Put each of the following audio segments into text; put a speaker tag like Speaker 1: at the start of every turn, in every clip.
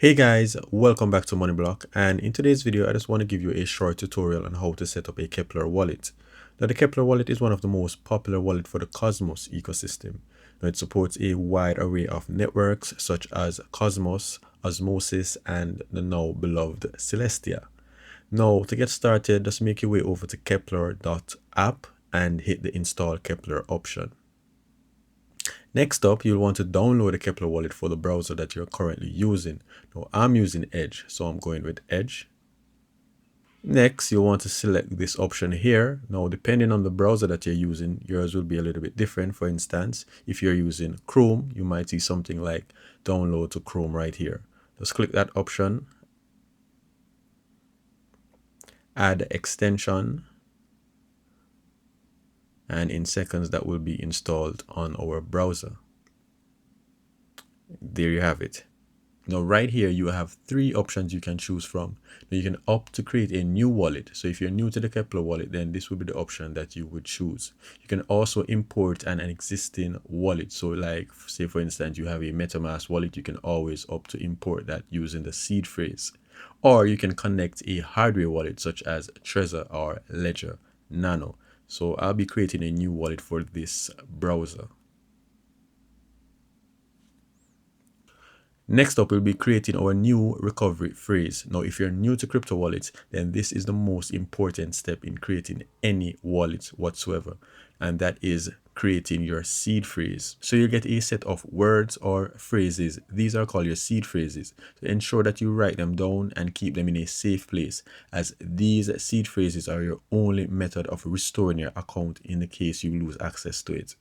Speaker 1: Hey guys, welcome back to MoneyBlock, and in today's video I just want to give you a short tutorial on how to set up a Keplr wallet. Now the Keplr wallet is one of the most popular wallets for the Cosmos ecosystem. Now it supports a wide array of networks such as Cosmos, Osmosis, and the now beloved Celestia. Now to get started, just make your way over to Keplr.app and hit the install Keplr option. Next up, you'll want to download the Keplr wallet for the browser that you're currently using. Now, I'm using Edge, so I'm going with Edge. Next, you'll want to select this option here. Now, depending on the browser that you're using, yours will be a little bit different. For instance, if you're using Chrome, you might see something like download to Chrome right here. Just click that option, add extension, and in seconds that will be installed on our browser. There you have it. Now right here you have three options you can choose from. Now you can opt to create a new wallet. So if you're new to the Keplr wallet, then this would be the option that you would choose. You can also import an existing wallet. So like say for instance you have a MetaMask wallet, you can always opt to import that using the seed phrase. Or you can connect a hardware wallet such as Trezor or Ledger Nano. So I'll be creating a new wallet for this browser. Next up, we'll be creating our new recovery phrase. Now, if you're new to crypto wallets, then this is the most important step in creating any wallet whatsoever. And that is creating your seed phrase. So you get a set of words or phrases. These are called your seed phrases. So ensure that you write them down and keep them in a safe place, as these seed phrases are your only method of restoring your account in the case you lose access to it.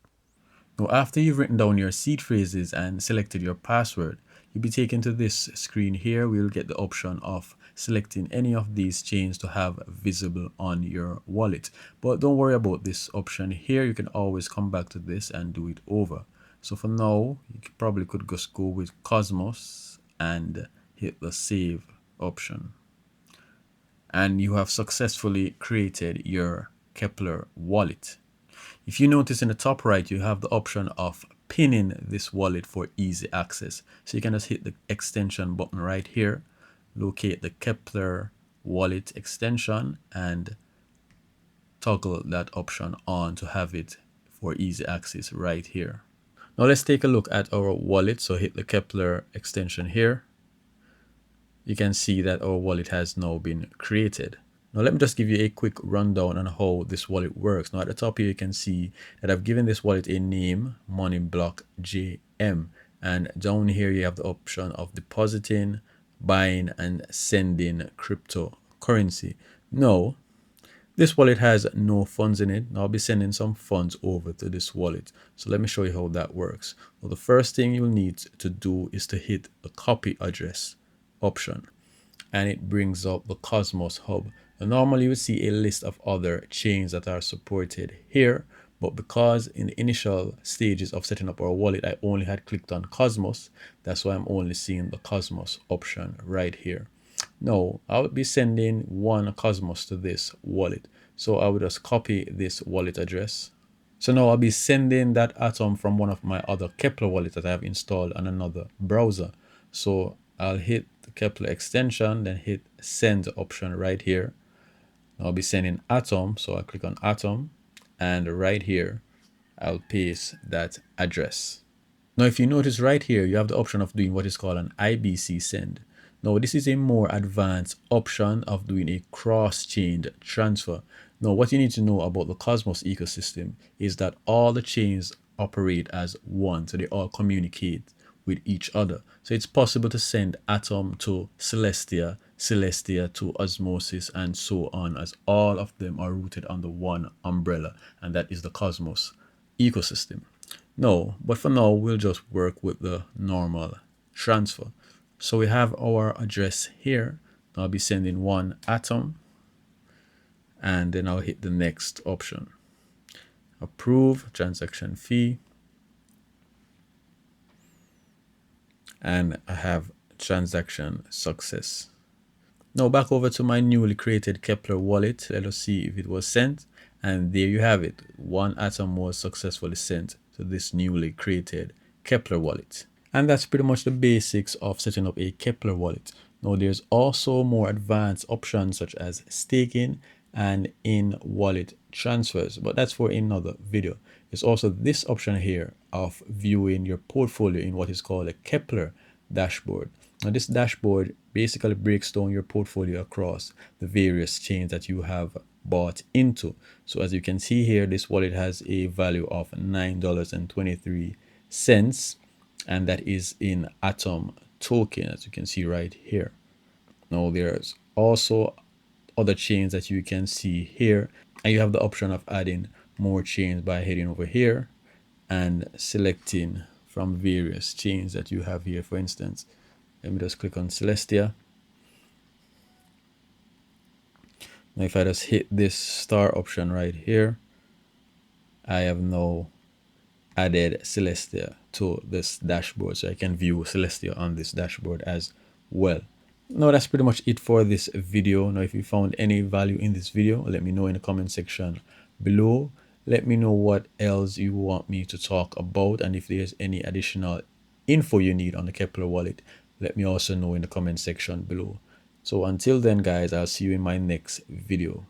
Speaker 1: Now, after you've written down your seed phrases and selected your password, you'll be taken to this screen here. We'll get the option of selecting any of these chains to have visible on your wallet. But don't worry about this option here. You can always come back to this and do it over. So for now, you probably could just go with Cosmos and hit the save option. And you have successfully created your Keplr wallet. If you notice in the top right, you have the option of pinning this wallet for easy access. So you can just hit the extension button right here, locate the Keplr wallet extension and toggle that option on to have it for easy access right here. Now let's take a look at our wallet. So hit the Keplr extension here. You can see that our wallet has now been created. Now let me just give you a quick rundown on how this wallet works. Now at the top here you can see that I've given this wallet a name, MoneyBlock JM, and down here you have the option of depositing, buying and sending cryptocurrency. Now this wallet has no funds in it. Now I'll be sending some funds over to this wallet. So let me show you how that works. Well, the first thing you'll need to do is to hit the copy address option, and it brings up the Cosmos hub. And normally you would see a list of other chains that are supported here, but because in the initial stages of setting up our wallet I only had clicked on Cosmos, that's why I'm only seeing the Cosmos option right here. Now I would be sending one Cosmos to this wallet, so I would just copy this wallet address. So now I'll be sending that atom from one of my other Keplr wallets that I have installed on another browser. So I'll hit the Keplr extension, then hit send option right here. I'll be sending Atom, so I'll click on Atom, and right here I'll paste that address. Now if you notice right here, you have the option of doing what is called an IBC send. Now this is a more advanced option of doing a cross-chain transfer. Now what you need to know about the Cosmos ecosystem is that all the chains operate as one, so they all communicate with each other. So it's possible to send Atom to Celestia, Celestia to Osmosis, and so on, as all of them are rooted under one umbrella, and that is the Cosmos ecosystem. No, but for now we'll just work with the normal transfer. So we have our address here. I'll be sending one Atom, and then I'll hit the next option. Approve transaction fee. And I have transaction success. Now back over to my newly created Keplr wallet. Let us see if it was sent. And there you have it. One Atom was successfully sent to this newly created Keplr wallet. And that's pretty much the basics of setting up a Keplr wallet. Now there's also more advanced options such as staking and in-wallet transfers, but that's for another video. There's also this option here of viewing your portfolio in what is called a Keplr dashboard. Now this dashboard basically breaks down your portfolio across the various chains that you have bought into. So as you can see here, this wallet has a value of $9.23, and that is in Atom token, as you can see right here. Now there's also other chains that you can see here, and you have the option of adding more chains by heading over here and selecting from various chains that you have here. For instance, let me just click on Celestia. Now if I just hit this star option right here, I have now added Celestia to this dashboard, so I can view Celestia on this dashboard as well. Now that's pretty much it for this video. Now if you found any value in this video, let me know in the comment section below. Let me know what else you want me to talk about, and if there's any additional info you need on the Keplr wallet, let me also know in the comment section below. So until then guys, I'll see you in my next video.